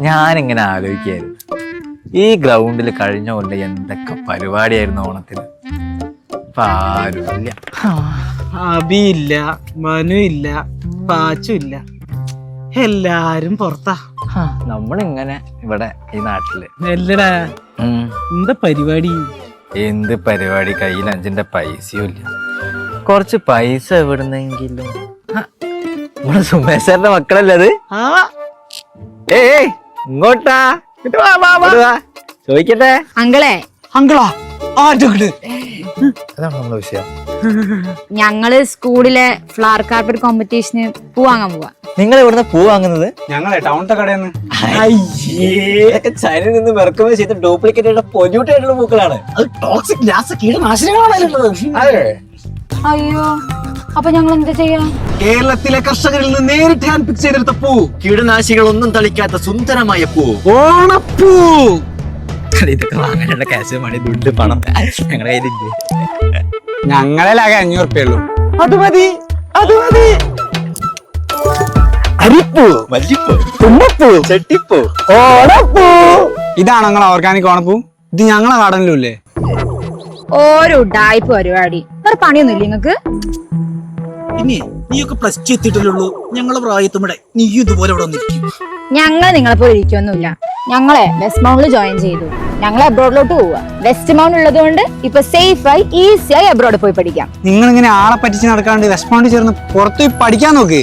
ഞാനിങ്ങനെ ആലോചിക്കായിരുന്നു, ഈ ഗ്രൗണ്ടിൽ കഴിഞ്ഞ കൊണ്ട് എന്തൊക്കെ പരിപാടിയായിരുന്നു ഓണത്തിന്. ഇപ്പൊ ആരുമില്ല. അബിയില്ല, മനു ഇല്ല, പാച്ചു ഇല്ല, എല്ലാരും പുറത്താ. നമ്മളിങ്ങനെ ഇവിടെ ഈ നാട്ടില് എല്ലടാ എന്താ പരിപാടി? എന്ത് പരിപാടി? കയ്യിൽ 5 പൈസയും ഇല്ല. കുറച്ച് പൈസ എവിടുന്നെങ്കിലും. നമ്മുടെ സുമേശ്വരന്റെ മക്കളല്ലേ അത്? ഏയ് ഇങ്ങോട്ടാ, ചോദിക്കട്ടെ. അങ്കിളെ അങ്കിളാ ആരുടെ? അതാണ് നമ്മുടെ വിഷയം. ഞങ്ങള് സ്കൂളിലെ ഫ്ലവർ കാർപ്പറ്റ് കോമ്പറ്റീഷന് പൂ വാങ്ങാൻ പോവാ. നിങ്ങൾ ഇവിടുന്ന് പൂ വാങ്ങുന്നത്? ഞങ്ങളെ ടൗണത്തെ കടയെന്ന്. ചൈനയിൽ നിന്ന് ഇറക്കുമതി ചെയ്ത ഡ്യൂപ്ലിക്കേറ്റ് പൊല്യൂട്ട് ആയിട്ടുള്ള പൂക്കളാണ്. അത് ടോക്സിക് ഗ്യാസ് കീടനാശിനികളാണ്. അയ്യോ, അപ്പൊ ഞങ്ങൾ എന്താ ചെയ്യാ? കേരളത്തിലെ കർഷകരിൽ നിന്ന് നേരിട്ട് ഹാൻഡ് പിക്ക് ചെയ്തെടുത്ത പൂ, കീടനാശികളൊന്നും തളിക്കാത്ത സുന്ദരമായ പൂ, ഓണപ്പൂ. ഇതൊക്കെ വാങ്ങാനുള്ള കാശ് മണി ദുണ്ട് പണം ഞങ്ങളുടെ കയ്യിലില്ലേ? ഞങ്ങളാകെ 500 ഉറുപ്പിയുള്ളൂ. അത് മതി, അത് മതി. അരിപ്പൂ, മല്ലിപ്പൂ, തുമ്പപ്പൂ, ചെട്ടിപ്പൂ, ഓണപ്പൂ. ഇതാണ് ഞങ്ങളെ ഓർഗാനിക് ഓണപ്പൂ. ഇത് ഞങ്ങളെ ഗാർഡനിലും ഇല്ലേ? ഓരോ ഉഡായിപ്പ് പരിപാടി. വേറെ പണിയൊന്നുമില്ല നിങ്ങക്ക്? പിന്നെ നീയൊക്കെ +2 എത്തിയിട്ടില്ലുള്ളൂ. ഞങ്ങളെ പ്രായത്തുമ്പടെ നീ ഇതുപോലെ ഇവിടെ വന്നിരിക്കും. ഞങ്ങൾ നിങ്ങളെ പോലെ ഇരിക്കൊന്നുമില്ല. ഞങ്ങളെ വെസ്റ്റ് മൗണ്ടിൽ ജോയിൻ ചെയ്തു. ഞങ്ങൾ അബ്രോഡിലോട്ട് പോവുക. വെസ്റ്റ് മൗണ്ട് ഉള്ളത് കൊണ്ട് ഇപ്പൊ സേഫായി ഈസിയായി അബ്രോഡ് പോയി പഠിക്കാം. നിങ്ങൾ ഇങ്ങനെ ആളെ പറ്റിച്ച് നടക്കാണ്ട് വെസ്റ്റ് മൗണ്ടിൽ ചേർന്ന് പുറത്തു പോയി പഠിക്കാൻ നോക്ക്.